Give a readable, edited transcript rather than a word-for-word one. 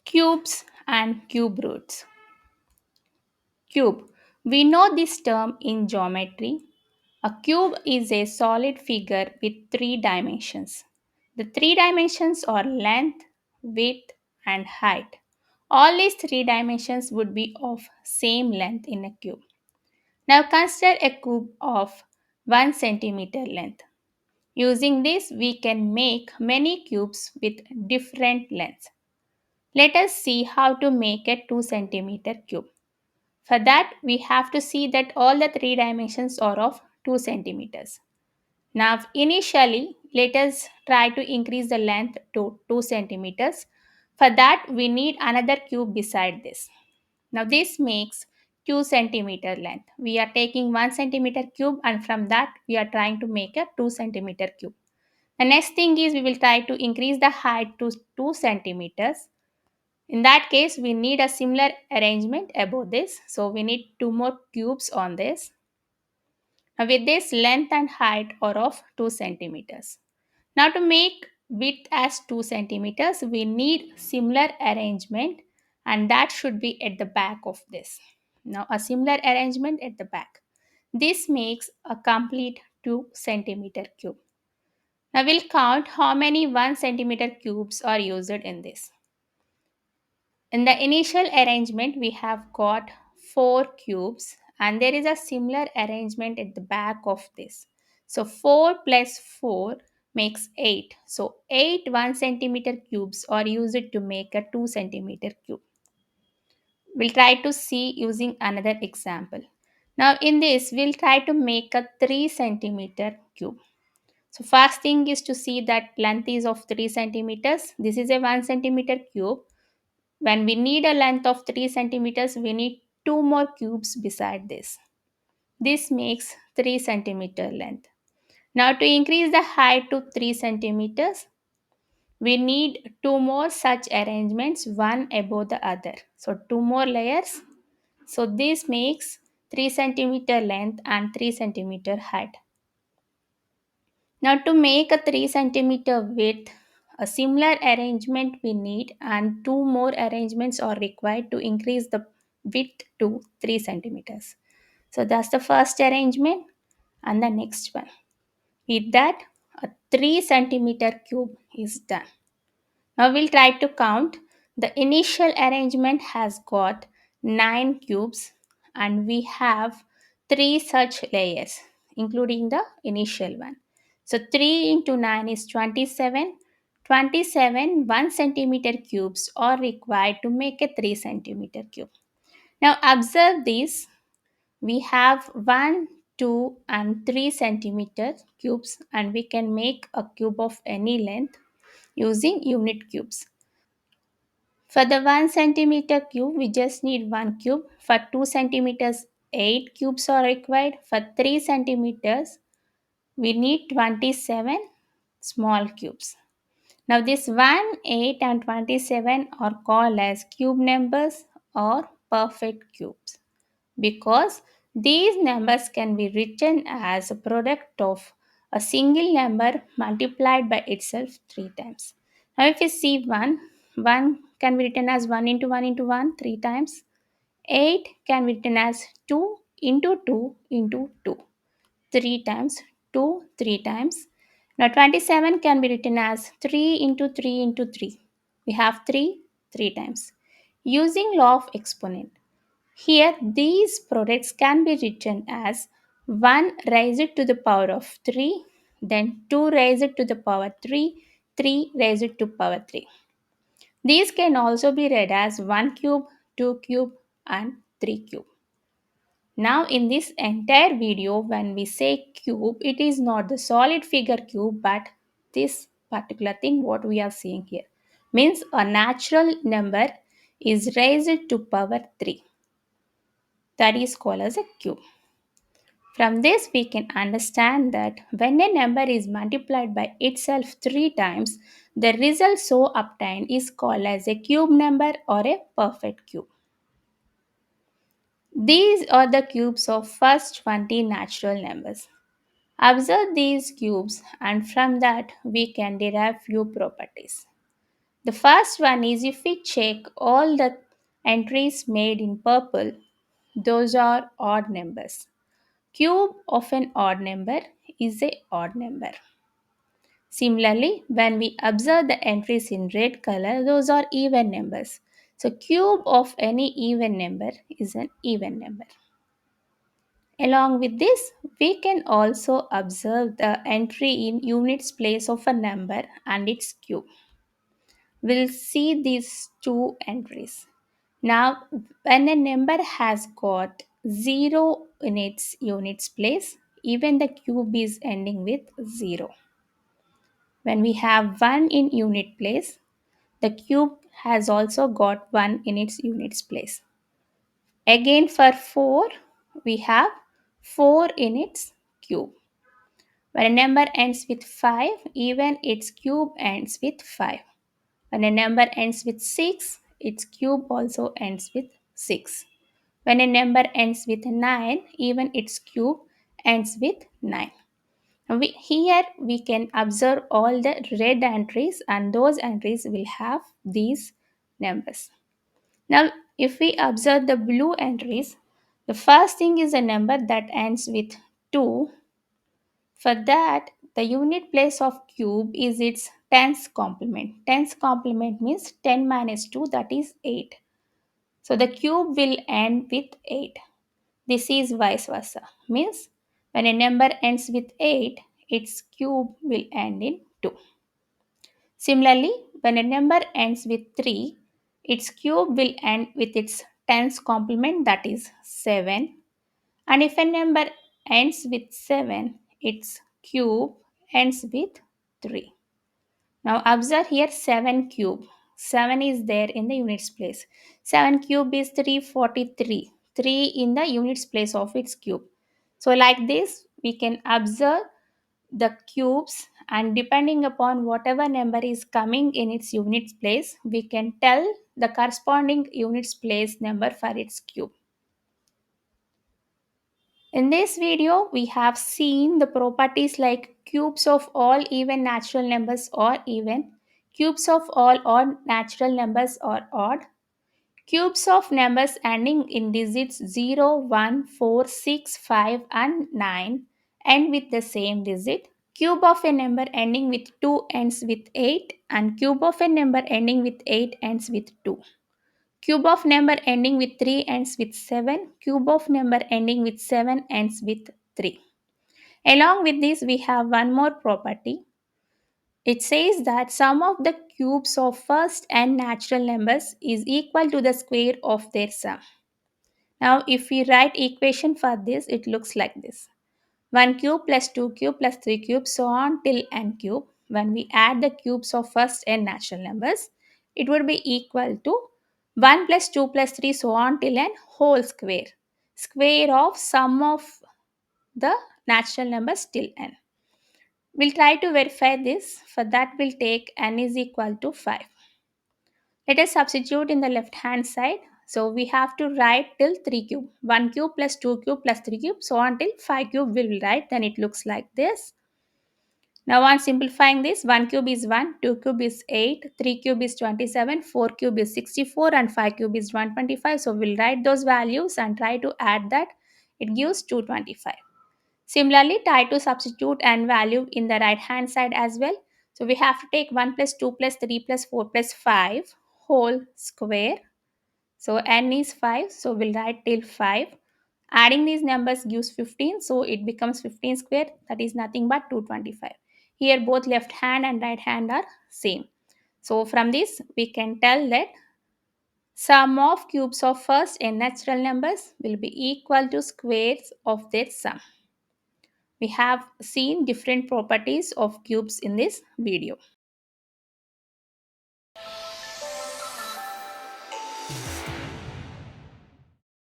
Cubes and cube roots. Cube. We know this term in geometry. A cube is a solid figure with three dimensions. The three dimensions are length, width, and height. All these three dimensions would be of same length in a cube. Now consider a cube of 1 centimeter length. Using this, we can make many cubes with different lengths. Let us see how to make a 2 centimeter cube. For that, we have to see that all the three dimensions are of 2 centimeters. Now, initially, let us try to increase the length to 2 centimeters. For that, we need another cube beside this. Now, this makes 2 centimeter length. We are taking 1 centimeter cube, and from that, we are trying to make a 2 centimeter cube. The next thing is we will try to increase the height to 2 centimeters. In that case, we need a similar arrangement above this. So we need two more cubes on this. Now with this, length and height are of 2 centimeters. Now to make width as 2 centimeters, we need similar arrangement, and that should be at the back of this. Now a similar arrangement at the back. This makes a complete 2 centimeter cube. Now we'll count how many 1 centimeter cubes are used in this. In the initial arrangement, we have got 4 cubes, and there is a similar arrangement at the back of this. So 4 plus 4 makes 8. So 8 1 centimeter cubes are used to make a 2 centimeter cube. We'll try to see using another example. Now in this, we'll try to make a 3 centimeter cube. So first thing is to see that length is of 3 centimeters. This is a 1 centimeter cube. When we need a length of 3 centimeters, we need two more cubes beside this. This makes 3 centimeter length. Now to increase the height to 3 centimeters, we need two more such arrangements, one above the other. So two more layers. So this makes 3 centimeter length and 3 centimeter height. Now to make a 3 centimeter width, a similar arrangement we need, and two more arrangements are required to increase the width to 3 centimeters. So that's the first arrangement and the next one. With that, a 3 centimeter cube is done. Now we'll try to count. The initial arrangement has got 9 cubes, and we have 3 such layers, including the initial one. So 3 into 9 is 27. 27 1 centimeter cubes are required to make a 3 centimeter cube. Now observe this. We have 1, 2, and 3 centimeter cubes, and we can make a cube of any length using unit cubes. For the 1 centimeter cube, we just need 1 cube. For 2 centimeters, 8 cubes are required. For 3 centimeters, we need 27 small cubes. Now, this 1, 8, and 27 are called as cube numbers or perfect cubes, because these numbers can be written as a product of a single number multiplied by itself 3 times. Now, if you see 1, 1 can be written as 1 into 1 into 1 3 times. 8 can be written as 2 into 2 into 2 3 times. 2 3 times. Now, 27 can be written as 3 into 3 into 3. We have 3 3 times. Using law of exponent, here, these products can be written as 1 raised to the power of 3, then 2 raised to the power 3, 3 raised to power 3. These can also be read as 1 cube, 2 cube, and 3 cube. Now, in this entire video, when we say cube, it is not the solid figure cube, but this particular thing what we are seeing here means a natural number is raised to power 3. That is called as a cube. From this, we can understand that when a number is multiplied by itself 3 times, the result so obtained is called as a cube number or a perfect cube. These are the cubes of first 20 natural numbers. Observe these cubes, and from that we can derive few properties. The first one is if we check all the entries made in purple, those are odd numbers. Cube of an odd number is a odd number. Similarly, when we observe the entries in red color, those are even numbers. So cube of any even number is an even number. Along with this, we can also observe the entry in units place of a number and its cube. We'll see these two entries. Now, when a number has got 0 in its units place, even the cube is ending with 0. When we have 1 in unit place, the cube has also got 1 in its units place. Again for 4, we have 4 in its cube. When a number ends with 5, even its cube ends with 5. When a number ends with 6, its cube also ends with 6. When a number ends with 9, even its cube ends with 9. Here we can observe all the red entries, and those entries will have these numbers. Now, if we observe the blue entries, the first thing is a number that ends with 2. For that, the unit place of cube is its tens complement. Tens complement means 10 minus 2, that is 8. So the cube will end with 8. This is vice versa. Means when a number ends with 8, its cube will end in 2. Similarly, when a number ends with 3, its cube will end with its tens complement, that is 7. And if a number ends with 7, its cube ends with 3. Now observe here 7 cube. 7 is there in the units place. 7 cube is 343. 3 in the units place of its cube. So like this, we can observe the cubes, and depending upon whatever number is coming in its units place, we can tell the corresponding units place number for its cube. In this video, we have seen the properties like cubes of all even natural numbers or even, cubes of all odd natural numbers or odd, cubes of numbers ending in digits 0, 1, 4, 6, 5, and 9 end with the same digit, cube of a number ending with 2 ends with 8, and cube of a number ending with 8 ends with 2. Cube of number ending with 3 ends with 7. Cube of number ending with 7 ends with 3. Along with this, we have one more property. It says that sum of the cubes of first n natural numbers is equal to the square of their sum. Now, if we write equation for this, it looks like this. 1 cube plus 2 cube plus 3 cube so on till n cube. When we add the cubes of first n natural numbers, it would be equal to 1 plus 2 plus 3 so on till n whole square. Square of sum of the natural numbers till n. We'll try to verify this. For that, we'll take n is equal to 5. Let us substitute in the left hand side. So we have to write till 3 cube. 1 cube plus 2 cube plus 3 cube. So until 5 cube we will write. Then it looks like this. Now on simplifying this, 1 cube is 1, 2 cube is 8, 3 cube is 27, 4 cube is 64, and 5 cube is 125. So we'll write those values and try to add that. It gives 225. Similarly, try to substitute n value in the right hand side as well. So we have to take 1 plus 2 plus 3 plus 4 plus 5 whole square. So n is 5. So we'll write till 5. Adding these numbers gives 15. So it becomes 15 square. That is nothing but 225. Here both left hand and right hand are same. So from this we can tell that sum of cubes of first n natural numbers will be equal to squares of their sum. We have seen different properties of cubes in this video.